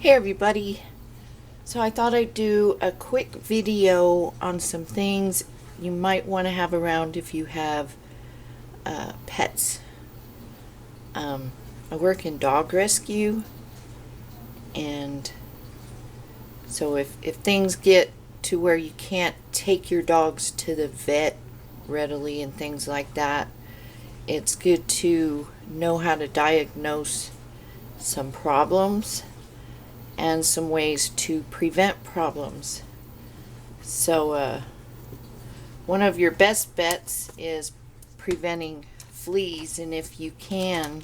Hey everybody, so I thought I'd do a quick video on some things you might want to have around if you have pets. I work in dog rescue, and so if things get to where you can't take your dogs to the vet readily and things like that, it's good to know how to diagnose some problems and some ways to prevent problems. So one of your best bets is preventing fleas, and if you can,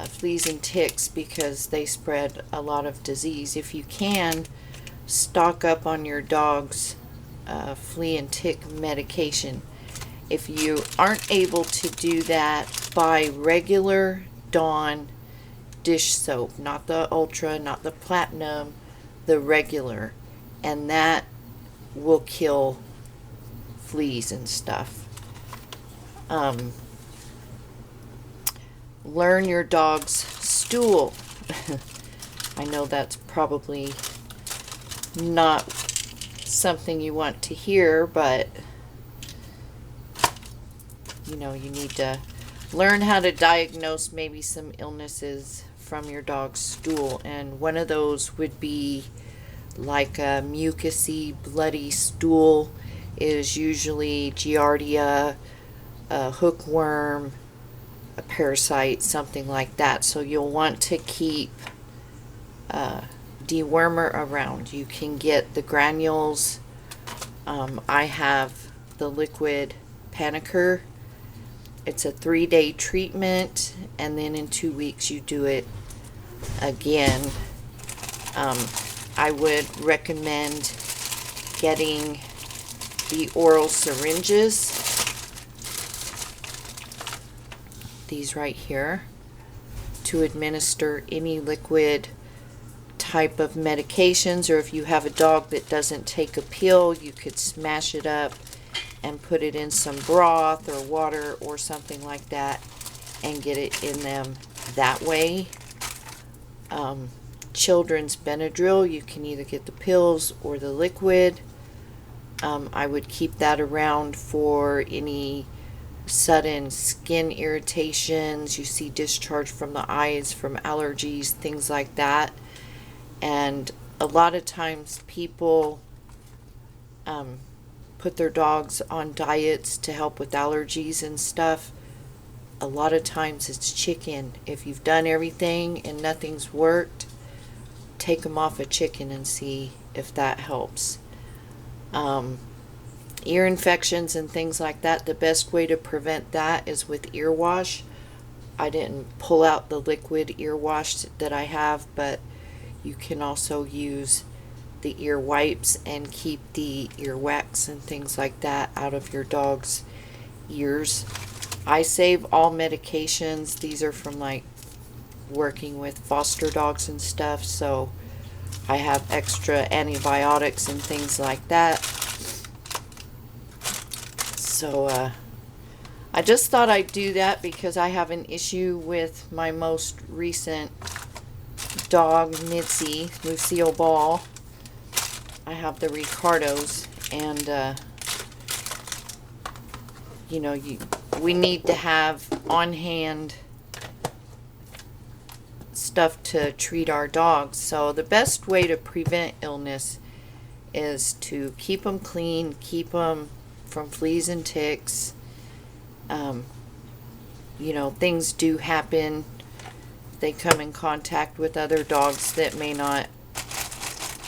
fleas and ticks, because they spread a lot of disease. If you can, stock up on your dog's flea and tick medication. If you aren't able to do that, buy regular Dawn dish soap, not the ultra, not the platinum, the regular, and that will kill fleas and stuff. Learn your dog's stool. I know that's probably not something you want to hear, but you need to learn how to diagnose maybe some illnesses from your dog's stool, and one of those would be like a mucusy, bloody stool is usually giardia, a hookworm, a parasite, something like that. So you'll want to keep dewormer around. You can get the granules. I have the liquid Panicer. It's a 3-day treatment, and then in 2 weeks you do it again. I would recommend getting the oral syringes, these right here, to administer any liquid type of medications, or if you have a dog that doesn't take a pill, you could smash it up and put it in some broth or water or something like that and get it in them that way. Children's Benadryl, you can either get the pills or the liquid. I would keep that around for any sudden skin irritations, you see discharge from the eyes, from allergies, things like that. And a lot of times people put their dogs on diets to help with allergies and stuff. A lot of times it's chicken. If you've done everything and nothing's worked, take them off of chicken and see if that helps. Ear infections and things like that, the best way to prevent that is with ear wash. I didn't pull out the liquid ear wash that I have, but you can also use the ear wipes and keep the earwax and things like that out of your dog's ears. I save all medications. These are from like working with foster dogs and stuff, so I have extra antibiotics and things like that. So I just thought I'd do that because I have an issue with my most recent dog, Mitzi, Lucille Ball. I have the Ricardos, and we need to have on hand stuff to treat our dogs. So the best way to prevent illness is to keep them clean, keep them from fleas and ticks. Things do happen. They come in contact with other dogs that may not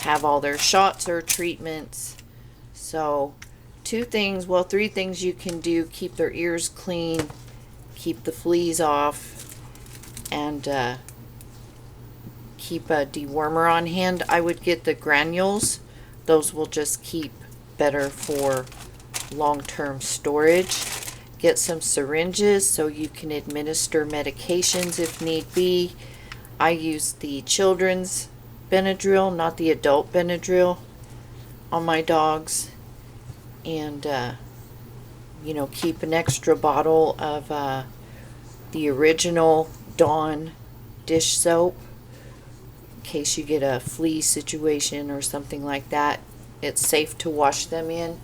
have all their shots or treatments. So 3 things you can do: keep their ears clean, keep the fleas off, and keep a dewormer on hand. I would get the granules. Those will just keep better for long-term storage. Get some syringes so you can administer medications if need be. I use the children's Benadryl, not the adult Benadryl, on my dogs. And keep an extra bottle of the original Dawn dish soap. case you get a flea situation or something like that. It's safe to wash them in.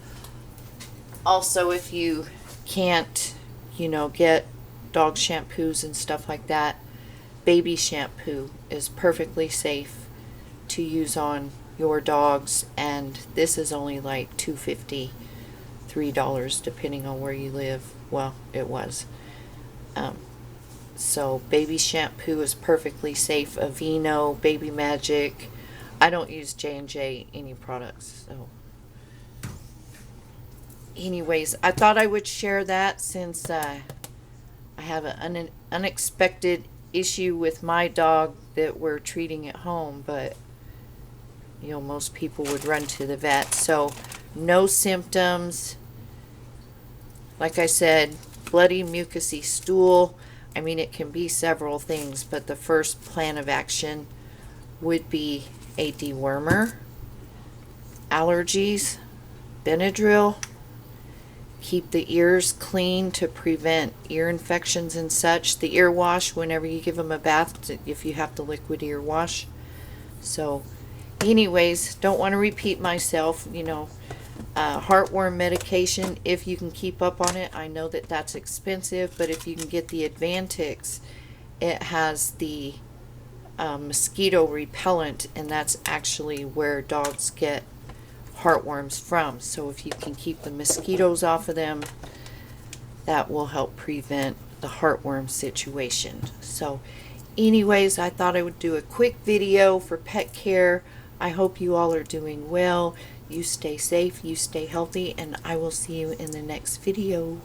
Also, if you can't, get dog shampoos and stuff like that, baby shampoo is perfectly safe to use on your dogs, and this is only like $2.50, $3 depending on where you live. Well, it was. So baby shampoo is perfectly safe. Aveeno, Baby Magic. I don't use J&J any products. So anyways, I thought I would share that since I have an unexpected issue with my dog that we're treating at home, but most people would run to the vet. So no symptoms. Like I said, bloody mucusy stool. I mean, it can be several things, but the first plan of action would be a dewormer, allergies, Benadryl, keep the ears clean to prevent ear infections and such. The ear wash, whenever you give them a bath, if you have the liquid ear wash. So anyways, don't want to repeat myself. Heartworm medication, if you can keep up on it. I know that that's expensive, but if you can get the Advantix, it has the mosquito repellent, and that's actually where dogs get heartworms from. So if you can keep the mosquitoes off of them, that will help prevent the heartworm situation. So anyways, I thought I would do a quick video for pet care. I hope you all are doing well. You stay safe, you stay healthy, and I will see you in the next video.